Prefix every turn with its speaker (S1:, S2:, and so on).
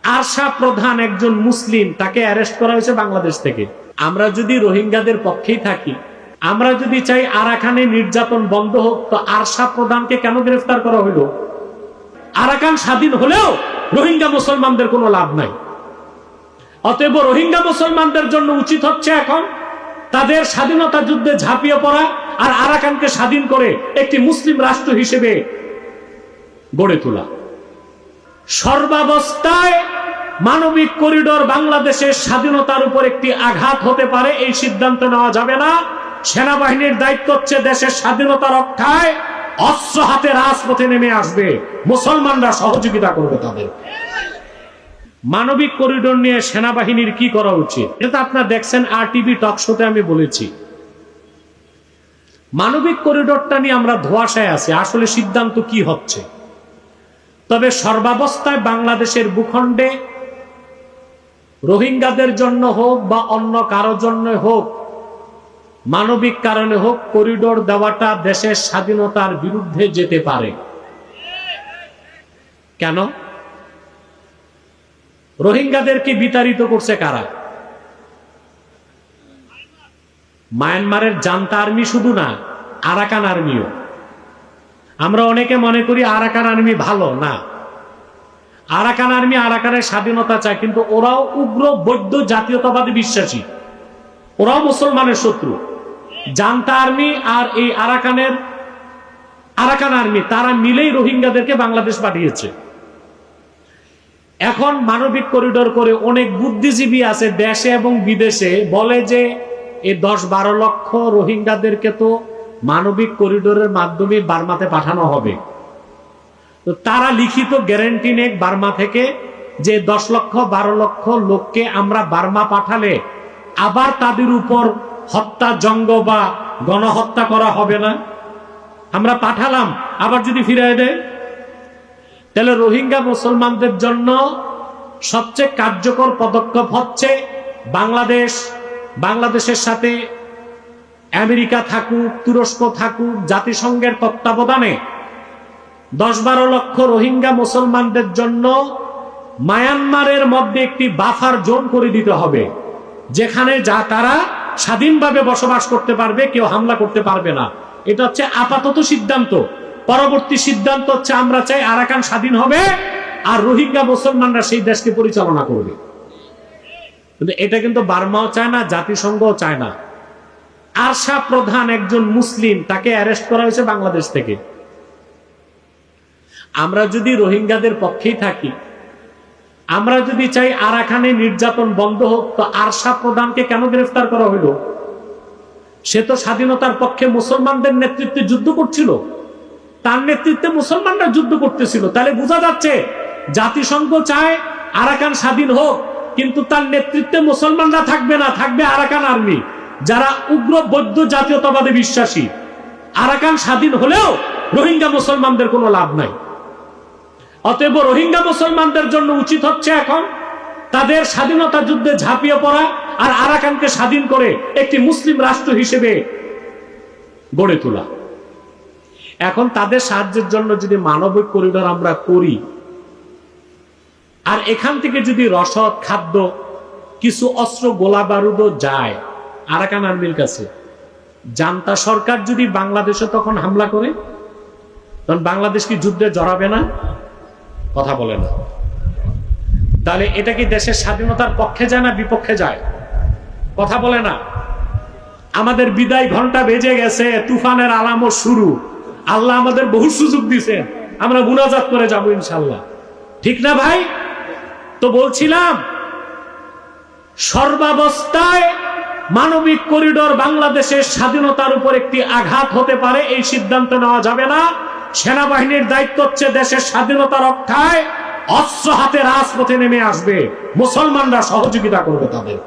S1: ARSA প্রধান একজন মুসলিম, তাকে অ্যারেস্ট করা হয়েছে বাংলাদেশ থেকে। আমরা যদি রোহিঙ্গাদের পক্ষেই থাকি, আমরা যদি চাই আরাকানে নির্যাতন বন্ধ হোক, তো আরশা প্রধানকে কেন গ্রেফতার করা হলো? আরাকান স্বাধীন হলেও রোহিঙ্গা মুসলমানদের কোনো লাভ নাই। অতএব রোহিঙ্গা মুসলমানদের জন্য উচিত হচ্ছে এখন তাদের স্বাধীনতা যুদ্ধে ঝাঁপিয়ে পড়া আর আরাকানকে স্বাধীন করে একটি মুসলিম রাষ্ট্র হিসেবে গড়ে তোলা। সর্বাবস্থায় মানবিক করিডোর বাংলাদেশের স্বাধীনতার উপর একটি আঘাত হতে পারে, এই সিদ্ধান্ত নেওয়া যাবে না। সেনাবাহিনীর দায়িত্ব হচ্ছে দেশের স্বাধীনতা রক্ষায়, অস্ত্র হাতে রাজপথে নেমে আসবে, মুসলমানরা সহযোগিতা করবে তাদের। মানবিক করিডোর নিয়ে সেনাবাহিনীর কি করা উচিত, এটা আপনারা দেখছেন RTV টক শোতে আমি বলেছি। মানবিক করিডোরটা নিয়ে আমরা ধোঁয়াশায় আছি, আসলে সিদ্ধান্ত কি হচ্ছে। তবে সর্বাবস্থায় বাংলাদেশের ভূখণ্ডে রোহিঙ্গাদের জন্য হোক বা অন্য কারো জন্য হোক, মানবিক কারণে হোক, করিডোর দেওয়াটা দেশের স্বাধীনতার বিরুদ্ধে যেতে পারে। কেন? রোহিঙ্গাদেরকে বিতাড়িত করছে কারা? মায়ানমারের জান্তা আর্মি শুধু না, আরাকান আর্মিও। আমরা অনেকে মনে করি আরাকান আর্মি ভালো না। আরাকান আর্মি আরাকানের স্বাধীনতা চায়, কিন্তু ওরাও উগ্র বৌদ্ধ জাতীয়তাবাদী বিশ্বাসী, ওরাও মুসলমানের শত্রু। জান্তা আর্মি আর এই আরাকান আর্মি তারা মিলেই রোহিঙ্গাদেরকে বাংলাদেশ পাঠিয়েছে। এখন মানবিক করিডোর করে অনেক বুদ্ধিজীবী আছে দেশে এবং বিদেশে, বলে যে এই 10-12 লক্ষ রোহিঙ্গাদেরকে তো মানবিক করিডোরের মাধ্যমে বার্মাতে পাঠানো হবে। তো তারা লিখিত গ্যারান্টি নেই বার্মা থেকে যে 10-12 লক্ষ লোককে আমরা বার্মা পাঠালে আবার তাদের উপর হত্যা জঙ্গ বা গণহত্যা করা হবে না। আমরা পাঠালাম, আবার যদি ফিরিয়ে দেয়, তাহলে রোহিঙ্গা মুসলমানদের জন্য সবচেয়ে কার্যকর পদক্ষেপ হচ্ছে বাংলাদেশের সাথে আমেরিকা থাকুক, তুরস্ক থাকুক, জাতিসংঘের তত্ত্বাবধানে 10-12 লক্ষ রোহিঙ্গা মুসলমানদের জন্য মায়ানমারের মধ্যে একটি বাফার জোন করে দিতে হবে, যেখানে তারা স্বাধীনভাবে বসবাস করতে পারবে, কেউ হামলা করতে পারবে না। এটা হচ্ছে আপাতত সিদ্ধান্ত। পরবর্তী সিদ্ধান্ত হচ্ছে আমরা চাই আরাকান স্বাধীন হবে আর রোহিঙ্গা মুসলমানরা সেই দেশকে পরিচালনা করবে। কিন্তু এটা কিন্তু বার্মাও চায় না, জাতিসংঘও চায় না। আরশা প্রধান একজন মুসলিম, তাকে অ্যারেস্ট করা হয়েছে বাংলাদেশ থেকে। আমরা যদি রোহিঙ্গাদের পক্ষেই থাকি, আমরা যদি চাই আরাকানে নির্যাতন বন্ধ হোক, তো আরশা প্রধানকে কেন গ্রেফতার করা হলো? সে তো স্বাধীনতার পক্ষে মুসলমানদের নেতৃত্বে যুদ্ধ করছিল, তার নেতৃত্বে মুসলমানরা যুদ্ধ করতেছিল। তাহলে বোঝা যাচ্ছে জাতিসংঘ চায় আরাকান স্বাধীন হোক, কিন্তু তার নেতৃত্বে মুসলমানরা থাকবে না, থাকবে আরাকান আর্মি, যারা উগ্র বৌদ্ধ জাতীয়তাবাদে বিশ্বাসী। আরাকান স্বাধীন হলেও রোহিঙ্গা মুসলমানদের কোনো লাভ নাই। অতএব রোহিঙ্গা মুসলমানদের জন্য উচিত হচ্ছে এখন তাদের স্বাধীনতা যুদ্ধে ঝাঁপিয়ে পড়া আর আরাকানকে স্বাধীন করে একটি মুসলিম রাষ্ট্র হিসেবে গড়ে তোলা। এখন তাদের সাহায্যের জন্য যদি মানবিক করিডোর আমরা করি, আর এখান থেকে যদি রসদ, খাদ্য, কিছু অস্ত্র, গোলা বারুদও যায় আরাকান আর্মির কাছে, জান্তা সরকার যদি বাংলাদেশে তখন হামলা করে, তখন বাংলাদেশ কি যুদ্ধে জড়াবে না? কথা বলে না। তাহলে এটা কি দেশের স্বাধীনতার পক্ষে যায় না বিপক্ষে যায়? কথা বলে না। আমাদের বিদায় ঘন্টা বেজে গেছে, তুফানের আলামত শুরু। আল্লাহ আমাদের বহু সুযোগ দিয়েছেন, আমরা মুনাজাত করে যাব ইনশাল্লাহ। ঠিক না ভাই? তো বলছিলাম সর্বাবস্থায় মানবিক করিডোর বাংলাদেশের স্বাধীনতার উপর একটি আঘাত হতে পারে, এই সিদ্ধান্ত নেওয়া যাবে না। সেনাবাহিনীর দায়িত্ব হচ্ছে দেশের স্বাধীনতা রক্ষায়, অস্ত্র হাতে রাজপথে নেমে আসবে, মুসলমানরা সহযোগিতা করবে তাদের।